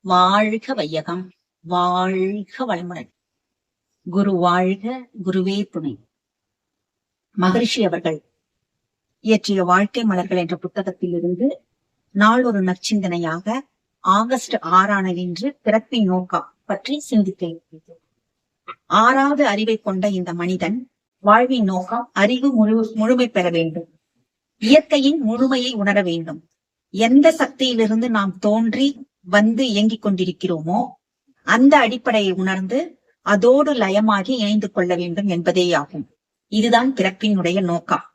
வாழ்க வையகம், வாழ்க வளமுடன். குரு வாழ்க, குருவே துணை. மகரிஷி அவர்கள் இயற்றிய வாழ்க்கை மலர்கள் என்ற புத்தகத்தில் இருந்து நாள் ஒரு நற்சிந்தனையாக ஆகஸ்ட் 6 இன்று பிறப்பின் நோக்கம் பற்றி சிந்திக்க இருக்கிறது. 6வது அறிவை கொண்ட இந்த மனிதன் வாழ்வின் நோக்கம் அறிவு முழுமை பெற வேண்டும், இயற்கையின் முழுமையை உணர வேண்டும். எந்த சக்தியிலிருந்து நாம் தோன்றி வந்து இயங்கிக் கொண்டிருக்கிறோமோ அந்த அடிப்படையை உணர்ந்து அதோடு லயமாகி இணைந்து கொள்ள வேண்டும் என்பதேயாகும். இதுதான் பிறப்பினுடைய நோக்கம்.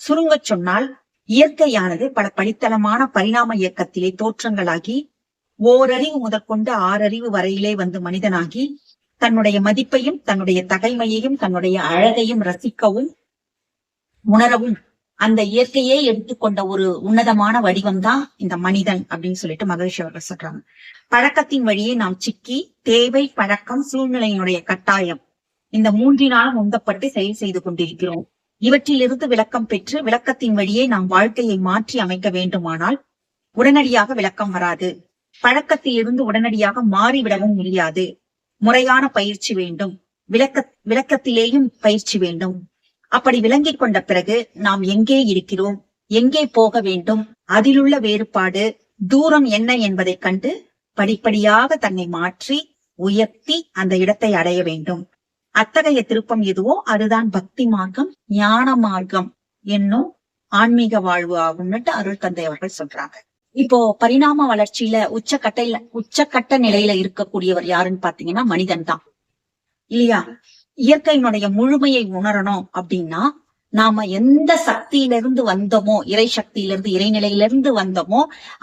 சுருங்கச் சொன்னால், இயற்கையானது பல படித்தளமான பரிணாம இயக்கத்திலே தோற்றங்களாகி ஓரறிவு முதற்கொண்டு 6 அறிவு வரையிலே வந்து மனிதனாகி தன்னுடைய மதிப்பையும் தன்னுடைய தகைமையையும் தன்னுடைய அழகையும் ரசிக்கவும் உணரவும் அந்த இயற்கையே எடுத்துக்கொண்ட ஒரு உன்னதமான வடிவம் தான் இந்த மனிதன் அப்படின்னு சொல்லிட்டு மகரிஷி அவர்கள் சொல்றாங்க. பழக்கத்தின் வழியே நாம் சிக்கி தேவை, பழக்கம், சூழ்நிலையினுடைய கட்டாயம், இந்த 3 உந்தப்பட்டு செயல் செய்து கொண்டிருக்கிறோம். இவற்றிலிருந்து விளக்கம் பெற்று விளக்கத்தின் வழியே நாம் வாழ்க்கையை மாற்றி அமைக்க வேண்டுமானால் உடனடியாக விளக்கம் வராது. பழக்கத்தில் இருந்து உடனடியாக மாறிவிடவும் முடியாது. முறையான பயிற்சி வேண்டும். விளக்கத்திலேயும் பயிற்சி வேண்டும். அப்படி விளங்கிக் கொண்ட பிறகு நாம் எங்கே இருக்கிறோம், எங்கே போக வேண்டும், அதிலுள்ள வேறுபாடு, தூரம் என்ன என்பதை கண்டு படிப்படியாக தன்னை மாற்றி உயர்த்தி அந்த இடத்தை அடைய வேண்டும். அத்தகைய திருப்பம் எதுவோ அதுதான் பக்தி மார்க்கம், ஞான மார்க்கம் என்னும் ஆன்மீக வாழ்வு ஆகும்னுட்டு அருள் தந்தை அவர்கள் சொல்றாங்க. இப்போ பரிணாம வளர்ச்சியில உச்சக்கட்ட நிலையில இருக்கக்கூடியவர் யாருன்னு பாத்தீங்கன்னா மனிதன் தான், இல்லையா? இயற்கையினுடைய முழுமையை உணரணும் அப்படின்னா நாம எந்த சக்தியிலிருந்து வந்தோமோ, இறை சக்தியிலிருந்து, இறைநிலையிலிருந்து வந்தோமோ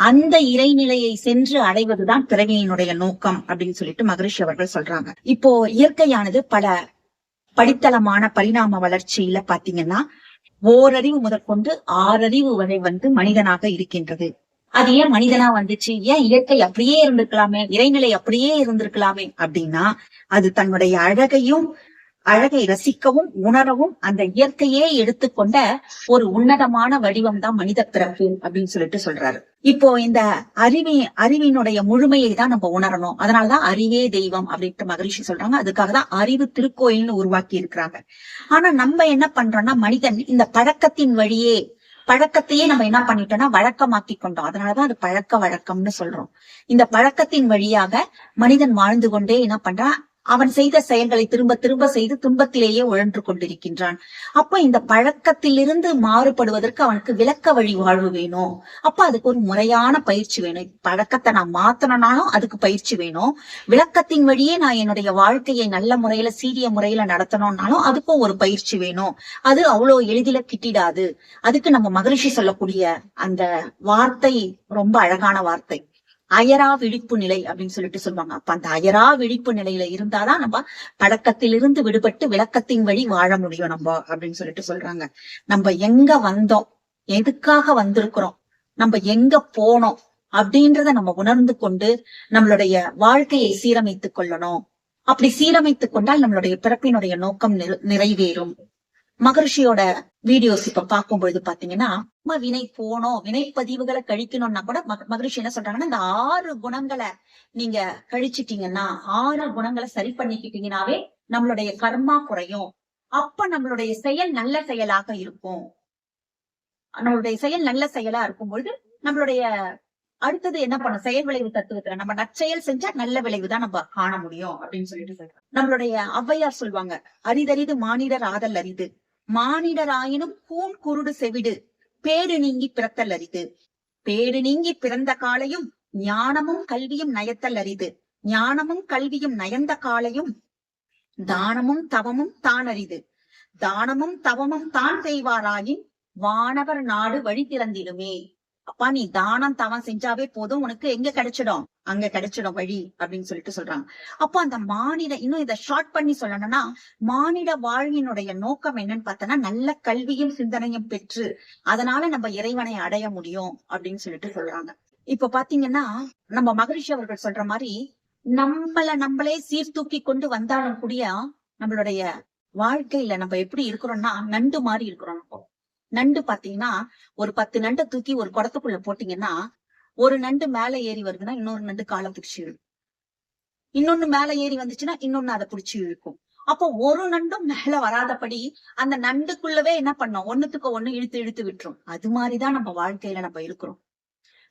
அந்த இறைநிலையை சென்று அடைவதுதான் பிறவியினுடைய நோக்கம் அப்படின்னு சொல்லிட்டு மகரிஷி அவர்கள் சொல்றாங்க. இப்போ இயற்கையானது பல படித்தளமான பரிணாம வளர்ச்சியில பாத்தீங்கன்னா ஓரறிவு முதற்கொண்டு 6 அறிவு வரை வந்து மனிதனாக இருக்கின்றது. அது ஏன் மனிதனா வந்துச்சு? ஏன் இயற்கை அப்படியே இருந்திருக்கலாமே, இறைநிலை அப்படியே இருந்திருக்கலாமே அப்படின்னா அது தன்னுடைய அழகை ரசிக்கவும் உணரவும் அந்த இயற்கையே எடுத்துக்கொண்ட ஒரு உன்னதமான வடிவம் தான் மனித பிறப்பு அப்படின்னு சொல்லிட்டு சொல்றாரு. இப்போ இந்த அறிவினுடைய முழுமையை தான் நம்ம உணரணும். அதனாலதான் அறிவே தெய்வம் அப்படின்ட்டு மகரிஷி சொல்றாங்க. அதுக்காக தான் அறிவு திருக்கோயில்னு உருவாக்கி இருக்கிறாங்க. ஆனா நம்ம என்ன பண்றோம்னா, மனிதன் இந்த பழக்கத்தையே நம்ம என்ன பண்ணிட்டோம்னா வழக்கமாக்கி கொண்டோம். அதனாலதான் அது பழக்க வழக்கம்னு சொல்றோம். இந்த பழக்கத்தின் வழியாக மனிதன் வாழ்ந்து கொண்டே என்ன பண்றான், அவன் செய்த செயல்களை திரும்ப திரும்ப செய்து துன்பத்திலேயே உழன்று கொண்டிருக்கின்றான். அப்ப இந்த பழக்கத்திலிருந்து மாறுபடுவதற்கு அவனுக்கு விளக்க வழி வாழ்வு வேணும். அப்ப அதுக்கு ஒரு முறையான பயிற்சி வேணும். பழக்கத்தை நான் மாத்தணும்னாலும் அதுக்கு பயிற்சி வேணும். விளக்கத்தின் வழியே நான் என்னுடைய வாழ்க்கையை நல்ல முறையில, சீரிய முறையில நடத்தணும்னாலும் அதுக்கும் ஒரு பயிற்சி வேணும். அது அவ்வளவு எளிதில கிட்டிடாது. அதுக்கு நம்ம மகரிஷி சொல்லக்கூடிய அந்த வார்த்தை ரொம்ப அழகான வார்த்தை, அயரா விழிப்பு நிலை அப்படின்னு சொல்லிட்டு சொல்லுவாங்க. அப்ப அந்த அயரா விழிப்பு நிலையில இருந்தாதான் நம்ம பழக்கத்திலிருந்து விடுபட்டு விளக்கத்தின் வழி வாழ முடியும் நம்ம அப்படின்னு சொல்லிட்டு சொல்றாங்க. நம்ம எங்க வந்தோம், எதுக்காக வந்திருக்கிறோம், நம்ம எங்க போனோம் அப்படின்றத நம்ம உணர்ந்து கொண்டு நம்மளுடைய வாழ்க்கையை சீரமைத்துக் கொள்ளணும். அப்படி சீரமைத்துக் கொண்டால் நம்மளுடைய பிறப்பினுடைய நோக்கம் நிறைவேறும். மகரிஷியோட வீடியோஸ் இப்ப பார்க்கும் பொழுது பாத்தீங்கன்னா, வினை போனோம், வினைப்பதிவுகளை கழிக்கணும்னா கூட மகரிஷி என்ன சொல்றாங்கன்னா, இந்த 6 குணங்களை நீங்க கழிச்சிட்டீங்கன்னா, 6 குணங்களை சரி பண்ணிக்கிட்டீங்கன்னாவே நம்மளுடைய கர்மா குறையும். அப்ப நம்மளுடைய செயல் நல்ல செயலாக இருக்கும். நம்மளுடைய செயல் நல்ல செயலா இருக்கும் பொழுது நம்மளுடைய அடுத்தது என்ன பண்ணும், செயல் விளைவு தத்துவத்துல நம்ம நற்செயல் செஞ்சா நல்ல விளைவு தான் நம்ம காண முடியும் அப்படின்னு சொல்லிட்டு சொல்றோம். நம்மளுடைய ஔவையார் சொல்லுவாங்க, அரிதரிது மானிடர் ஆதல் அரிது, மானிடராயினும் கூன் குருடு செவிடு, பேடு நீங்கி பிறத்தல் அரிது. பேடு நீங்கி பிறந்த காலையும் ஞானமும் கல்வியும் நயத்தல் அரிது. ஞானமும் கல்வியும் நயந்த காலையும் தானமும் தவமும் தான் அரிது. தானமும் தவமும் தான் செய்வாராயின் வானவர் நாடு வழி திறந்திடுமே. அப்பா, நீ தானம் தவம் செஞ்சாவே போதும், உனக்கு எங்க கிடைச்சிடும், அங்க கிடைச்சிடும் வழி அப்படின்னு சொல்லிட்டு சொல்றாங்க. அப்போ அந்த இன்னும் இதை ஷார்ட் பண்ணி சொல்லணும்னா, மானிட வாழ்வினுடைய நோக்கம் என்னன்னு பார்த்தோன்னா, நல்ல கல்வியும் சிந்தனையும் பெற்று அதனால நம்ம இறைவனை அடைய முடியும் அப்படின்னு சொல்லிட்டு சொல்றாங்க. இப்ப பாத்தீங்கன்னா, நம்ம மகரிஷி அவர்கள் சொல்ற மாதிரி நம்மளே சீர்தூக்கி கொண்டு வந்தாலும் கூடிய நம்மளுடைய வாழ்க்கையில நம்ம எப்படி இருக்கிறோம்னா நண்டு மாதிரி இருக்கிறோம். நண்டு பாத்தீங்கன்னா, ஒரு 10 நண்டை தூக்கி ஒரு குடத்துக்குள்ள போட்டீங்கன்னா, ஒரு நண்டு மேல ஏறி வருதுன்னா இன்னொரு நண்டு காலை பிடிச்சிடும். இன்னொன்னு மேல ஏறி வந்துச்சுன்னா இன்னொன்னு அதை புடிச்சு இழுக்கும். அப்போ ஒரு நண்டும் மேல வராதபடி அந்த நண்டுக்குள்ளவே என்ன பண்ணோம், ஒண்ணுத்துக்கு ஒண்ணு இழுத்து இழுத்து விட்டுரும். அது மாதிரிதான் நம்ம வாழ்க்கையில நம்ம இருக்கிறோம்.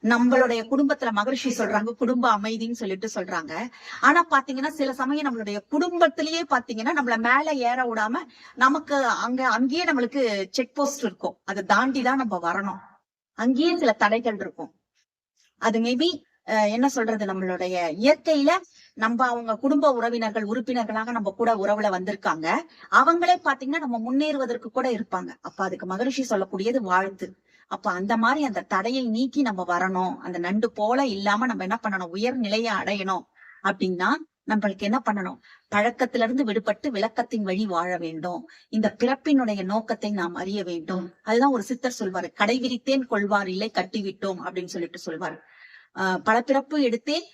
நம்மளுடைய குடும்பத்துல மகரிஷி சொல்றாங்க குடும்ப அமைதின்னு சொல்லிட்டு சொல்றாங்க. ஆனா பாத்தீங்கன்னா சில சமயம் நம்மளுடைய குடும்பத்திலேயே பாத்தீங்கன்னா நம்மள மேல ஏற விடாம நமக்கு அங்கேயே நம்மளுக்கு செக் போஸ்ட் இருக்கும். அதை தாண்டிதான் நம்ம வரணும். அங்கேயே சில தடைகள் இருக்கும். அது மேபி என்ன சொல்றது, நம்மளுடைய இயற்கையில நம்ம அவங்க குடும்ப உறவினர்கள் உறுப்பினர்களாக நம்ம கூட உறவுல வந்திருக்காங்க. அவங்களே பாத்தீங்கன்னா நம்ம முன்னேறுவதற்கு கூட இருப்பாங்க. அப்ப அதுக்கு மகரிஷி சொல்லக்கூடியது வாழ்த்து. அப்ப அந்த மாதிரி அந்த தடையை நீக்கி நம்ம வரணும். அந்த நண்டு போல இல்லாம நம்ம என்ன பண்ணணும், உயர் நிலையை அடையணும் அப்படின்னா நம்மளுக்கு என்ன பண்ணணும், பழக்கத்திலிருந்து இருந்து விடுபட்டு விளக்கத்தின் வழி வாழ வேண்டும். இந்த பிறப்பினுடைய நோக்கத்தை நாம் அறிய வேண்டும். அதுதான் ஒரு சித்தர் சொல்வாரு, கடைவிரித்தேன் கொள்வார் இல்லை கட்டிவிட்டோம் அப்படின்னு சொல்லிட்டு சொல்வாரு. பல பிறப்பு எடுத்தேன்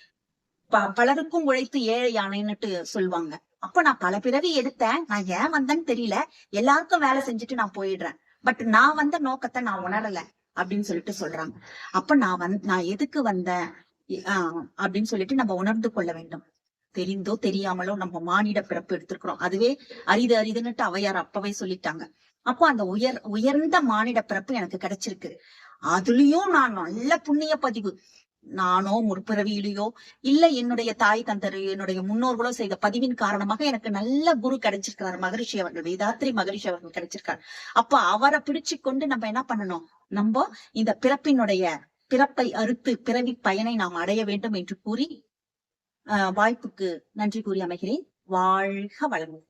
பலருக்கும் உழைத்து ஏழை யானைன்னுட்டு சொல்லுவாங்க. அப்ப நான் பல பிறவி எடுத்தேன், நான் ஏன் வந்தேன்னு தெரியல, எல்லாருக்கும் வேலை செஞ்சுட்டு நான் போயிடுறேன். பட் நான் வந்த நோக்கத்தை நான் உணரல அப்படின்னு சொல்லிட்டு சொல்றாங்க. அப்ப நான் எதுக்கு வந்தேன் அப்படின்னு சொல்லிட்டு நம்ம உணர்ந்து கொள்ள வேண்டும். தெரிந்தோ தெரியாமலோ நம்ம மானிட பிறப்பு எடுத்திருக்கிறோம். அதுவே அரிது அரிதுன்னுட்டு அவையார் அப்பவே சொல்லிட்டாங்க. அப்போ அந்த உயர்ந்த மானிட பிறப்பு எனக்கு கிடைச்சிருக்கு. அதுலயும் நான் நல்ல புண்ணிய பதிவு, நானோ முற்பிறவியிலையோ இல்ல என்னுடைய தாய் தந்தர் என்னுடைய முன்னோர்களோ செய்த பதிவின் காரணமாக எனக்கு நல்ல குரு கிடைச்சிருக்கிறார், மகரிஷி அவர்கள், வேதாத்ரி மகரிஷி அவர்கள் கிடைச்சிருக்காரு. அப்ப அவரை பிடிச்சு கொண்டு நம்ம என்ன பண்ணணும், நம்ம இந்த பிறப்பை அறுத்து பிறவி பயனை நாம் அடைய வேண்டும் என்று கூறி வாய்ப்புக்கு நன்றி கூறி அமைகிறேன். வாழ்க வளமுடன்.